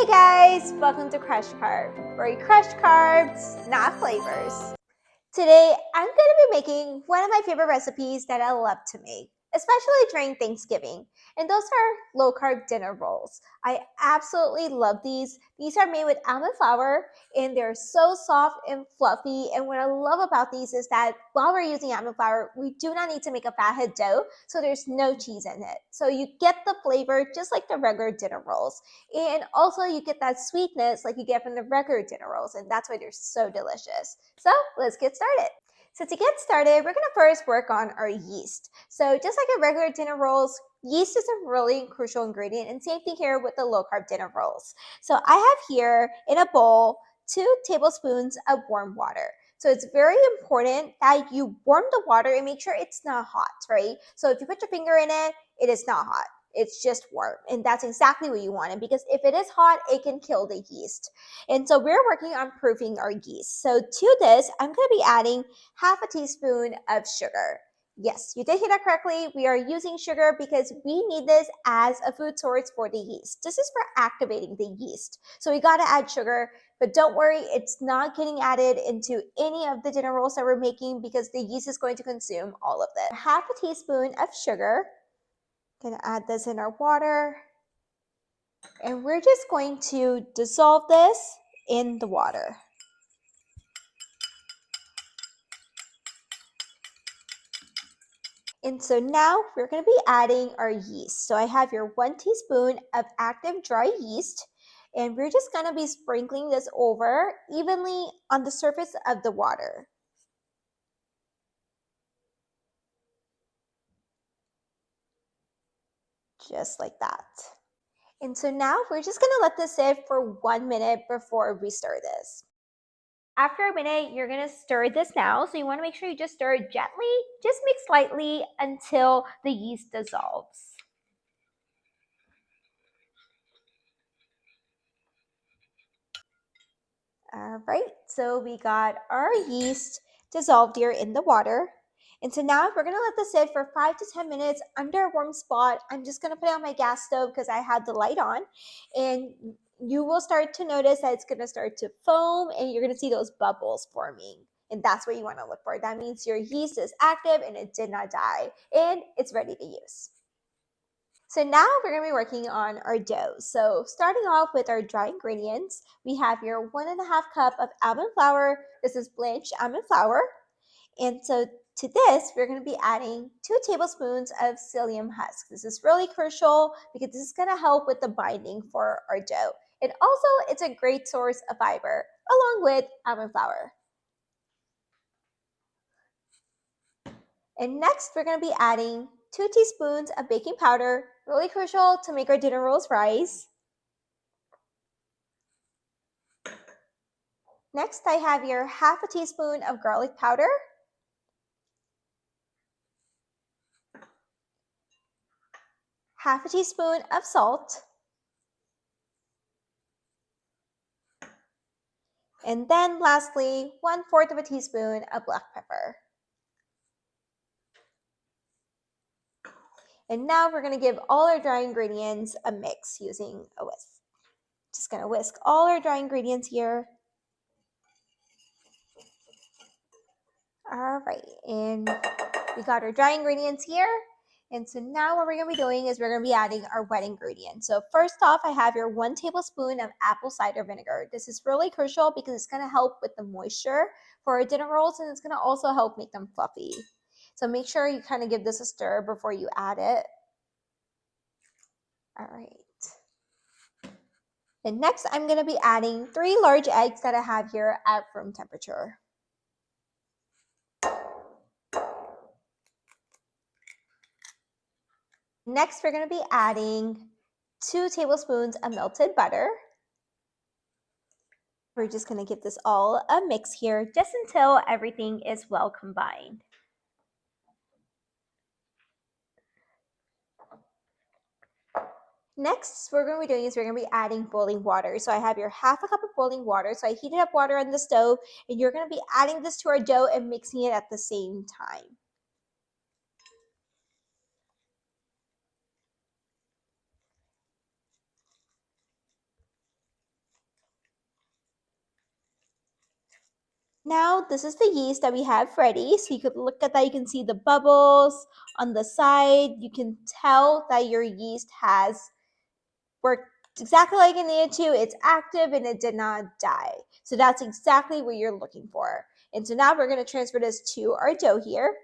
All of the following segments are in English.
Hey guys, welcome to CrushCarb, where we crush carbs, not flavors. Today, I'm going to be making one of my favorite recipes that I love to make, especially during Thanksgiving, and those are low-carb dinner rolls. I absolutely love these. These are made with almond flour, and they're so soft and fluffy, and what I love about these is that while we're using almond flour, we do not need to make a fathead dough, so there's no cheese in it. So you get the flavor just like the regular dinner rolls, and also you get that sweetness like you get from the regular dinner rolls, and that's why they're so delicious. So let's get started. So to get started, we're going to first work on our yeast. So just like a regular dinner rolls, yeast is a really crucial ingredient, and same thing here with the low-carb dinner rolls. So I have here in a bowl 2 tablespoons of warm water. So it's very important that you warm the water and make sure it's not hot, right? So if you put your finger in it, it is not hot. It's just warm, and that's exactly what you want. Because if it is hot, it can kill the yeast. And so we're working on proofing our yeast. So to this, I'm going to be adding half a teaspoon of sugar. Yes, you did hear that correctly. We are using sugar because we need this as a food source for the yeast. This is for activating the yeast. So we got to add sugar, but don't worry, it's not getting added into any of the dinner rolls that we're making because the yeast is going to consume all of this. Half a teaspoon of sugar. Gonna add this in our water, and we're just going to dissolve this in the water. And so now we're going to be adding our yeast. So I have your 1 teaspoon of active dry yeast, and we're just going to be sprinkling this over evenly on the surface of the water. Just like that. And so now we're just going to let this sit for 1 minute before we stir this. After a minute, you're going to stir this now. So you want to make sure you just stir it gently. Just mix lightly until the yeast dissolves. All right, so we got our yeast dissolved here in the water. And so now we're going to let this sit for 5 to 10 minutes under a warm spot. I'm just going to put it on my gas stove because I had the light on. And you will start to notice that it's going to start to foam, and you're going to see those bubbles forming. And that's what you want to look for. That means your yeast is active and it did not die, and it's ready to use. So now we're going to be working on our dough. So starting off with our dry ingredients, we have your 1.5 cup of almond flour. This is blanched almond flour. And so to this, we're going to be adding 2 tablespoons of psyllium husk. This is really crucial because this is going to help with the binding for our dough. And also, it's a great source of fiber along with almond flour. And next, we're going to be adding 2 teaspoons of baking powder, really crucial to make our dinner rolls rise. Next, I have your half a teaspoon of garlic powder, half a teaspoon of salt, and then lastly, 1/4 of a teaspoon of black pepper. And now we're going to give all our dry ingredients a mix using a whisk. Just going to whisk all our dry ingredients here. All right, and we got our dry ingredients here. And so now what we're going to be doing is we're going to be adding our wet ingredients. So first off, I have your 1 tablespoon of apple cider vinegar. This is really crucial because it's going to help with the moisture for our dinner rolls, and it's going to also help make them fluffy. So make sure you kind of give this a stir before you add it. All right. And next, I'm going to be adding 3 large eggs that I have here at room temperature. Next, we're going to be adding 2 tablespoons of melted butter. We're just going to give this all a mix here just until everything is well combined. Next, what we're going to be doing is we're going to be adding boiling water. So I have your half a cup of boiling water. So I heated up water on the stove, and you're going to be adding this to our dough and mixing it at the same time. Now this is the yeast that we have ready. So you could look at that. You can see the bubbles on the side. You can tell that your yeast has worked exactly like it needed to. It's active and it did not die. So that's exactly what you're looking for. And so now we're going to transfer this to our dough here.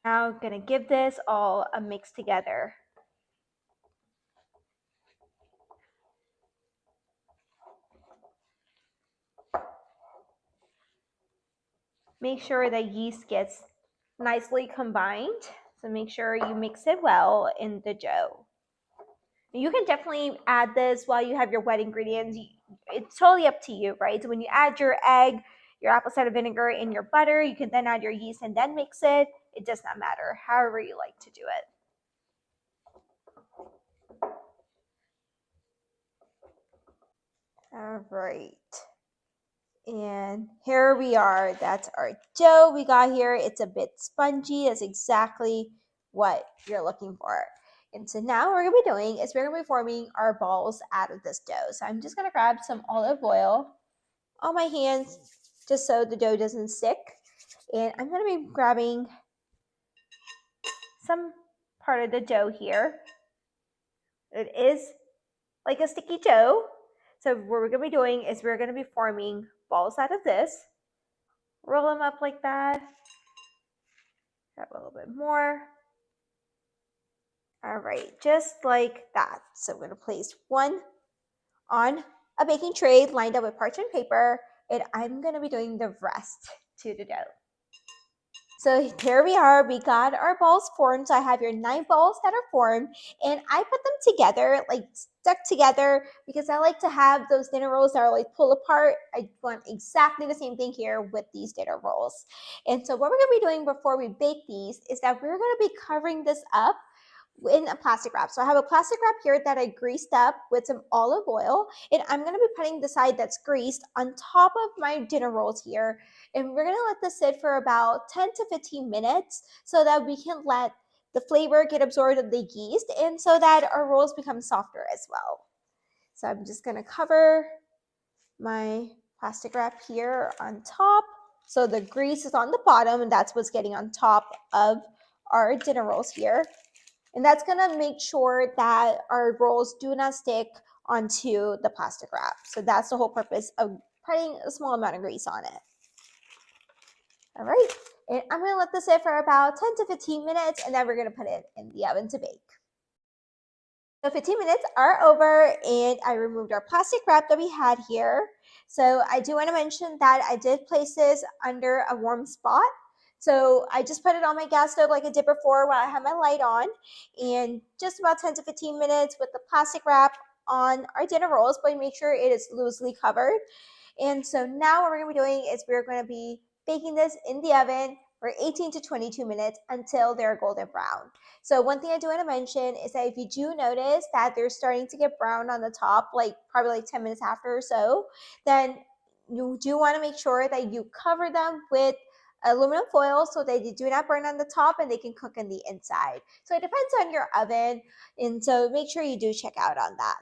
Now I'm going to give this all a mix together. Make sure that yeast gets nicely combined. So make sure you mix it well in the dough. You can definitely add this while you have your wet ingredients. It's totally up to you, right? So when you add your egg, your apple cider vinegar, and your butter, you can then add your yeast and then mix it. It does not matter, however you like to do it. All right. And here we are. That's our dough we got here. It's a bit spongy. That's exactly what you're looking for. And so now what we're going to be doing is we're going to be forming our balls out of this dough. So I'm just going to grab some olive oil on my hands just so the dough doesn't stick. And I'm going to be grabbing some part of the dough here. It is like a sticky dough. So what we're going to be doing is we're going to be forming balls out of this. Roll them up like that. Grab a little bit more. All right, just like that. So I'm going to place one on a baking tray lined up with parchment paper, and I'm going to be doing the rest to the dough. So here we are, we got our balls formed. So I have your 9 balls that are formed, and I put them together, like stuck together, because I like to have those dinner rolls that are like pull apart. I want exactly the same thing here with these dinner rolls. And so what we're gonna be doing before we bake these is that we're gonna be covering this up in a plastic wrap. So I have a plastic wrap here that I greased up with some olive oil, and I'm going to be putting the side that's greased on top of my dinner rolls here, and we're going to let this sit for about 10 to 15 minutes so that we can let the flavor get absorbed of the yeast and so that our rolls become softer as well. So I'm just going to cover my plastic wrap here on top. So the grease is on the bottom, and that's what's getting on top of our dinner rolls here. And that's gonna make sure that our rolls do not stick onto the plastic wrap. So that's the whole purpose of putting a small amount of grease on it. All right, and I'm gonna let this sit for about 10 to 15 minutes, and then we're gonna put it in the oven to bake. So 15 minutes are over, and I removed our plastic wrap that we had here. So I do want to mention that I did place this under a warm spot. So I just put it on my gas stove like I did before while I had my light on, and just about 10 to 15 minutes with the plastic wrap on our dinner rolls, but make sure it is loosely covered. And so now what we're going to be doing is we're going to be baking this in the oven for 18 to 22 minutes until they're golden brown. So one thing I do want to mention is that if you do notice that they're starting to get brown on the top, like probably like 10 minutes after or so, then you do want to make sure that you cover them with aluminum foil so that they do not burn on the top and they can cook on the inside. So it depends on your oven, and so make sure you do check out on that.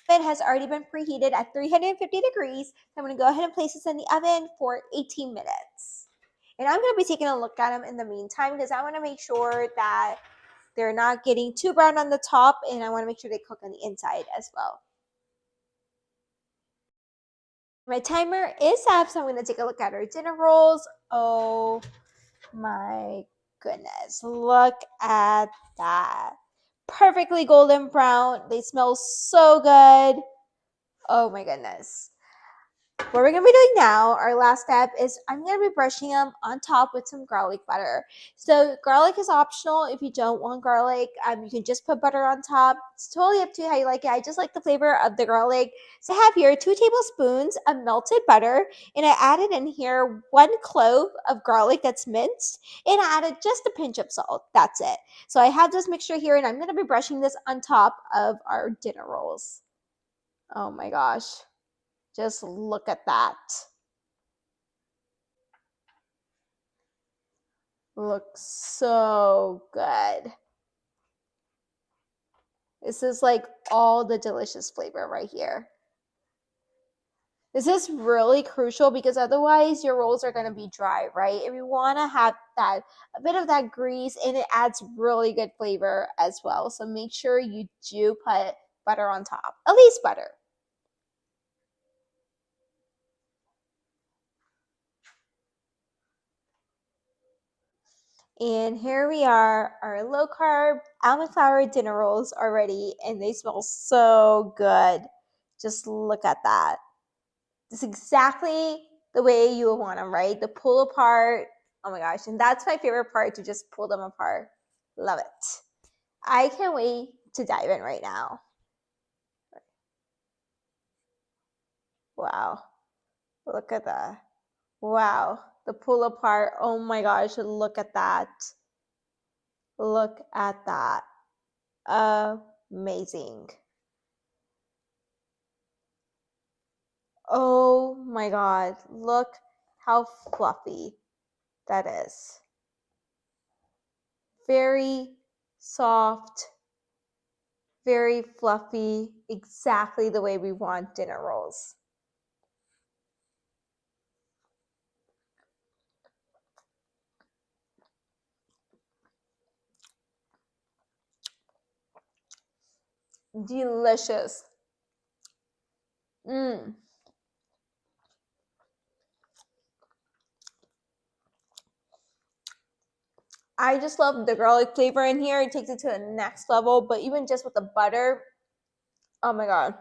Oven has already been preheated at 350 degrees. So I'm going to go ahead and place this in the oven for 18 minutes. And I'm going to be taking a look at them in the meantime because I want to make sure that they're not getting too brown on the top, and I want to make sure they cook on the inside as well. My timer is up, so I'm going to take a look at our dinner rolls. Oh my goodness, look at that. Perfectly golden brown. They smell so good. Oh my goodness. What we're going to be doing now, our last step, is I'm going to be brushing them on top with some garlic butter. So garlic is optional. If you don't want garlic, you can just put butter on top. It's totally up to you how you like it. I just like the flavor of the garlic. So I have here 2 tablespoons of melted butter, and I added in here 1 clove of garlic that's minced, and I added just a pinch of salt. That's it. So I have this mixture here, and I'm going to be brushing this on top of our dinner rolls. Oh my gosh. Just look at that. Looks so good. This is like all the delicious flavor right here. This is really crucial because otherwise your rolls are going to be dry, right? And we want to have that a bit of that grease, and it adds really good flavor as well. So make sure you do put butter on top, at least butter. And here we are, our low carb almond flour dinner rolls are ready, and they smell so good. Just look at that. It's exactly the way you would want them, right? The pull apart. Oh my gosh. And that's my favorite part, to just pull them apart. Love it. I can't wait to dive in right now. Wow. Look at that. Wow. The pull apart. Oh my gosh. Look at that. Look at that. Amazing. Oh my God. Look how fluffy that is. Very soft, very fluffy, exactly the way we want dinner rolls. Delicious. I just love the garlic flavor in here. It takes it to the next level, but even just with the butter, oh my God.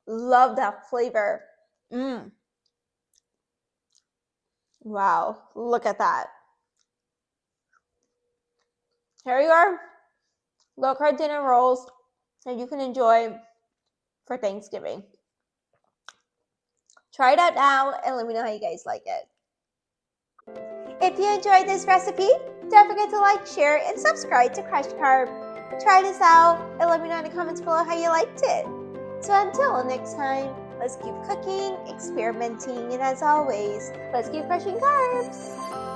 Love that flavor. Wow, look at that. Here you are, low carb dinner rolls that you can enjoy for Thanksgiving. Try it out now and let me know how you guys like it. If you enjoyed this recipe, don't forget to like, share, and subscribe to CrushCarb. Try this out and let me know in the comments below how you liked it. So until next time, let's keep cooking, experimenting, and as always, let's keep crushing carbs.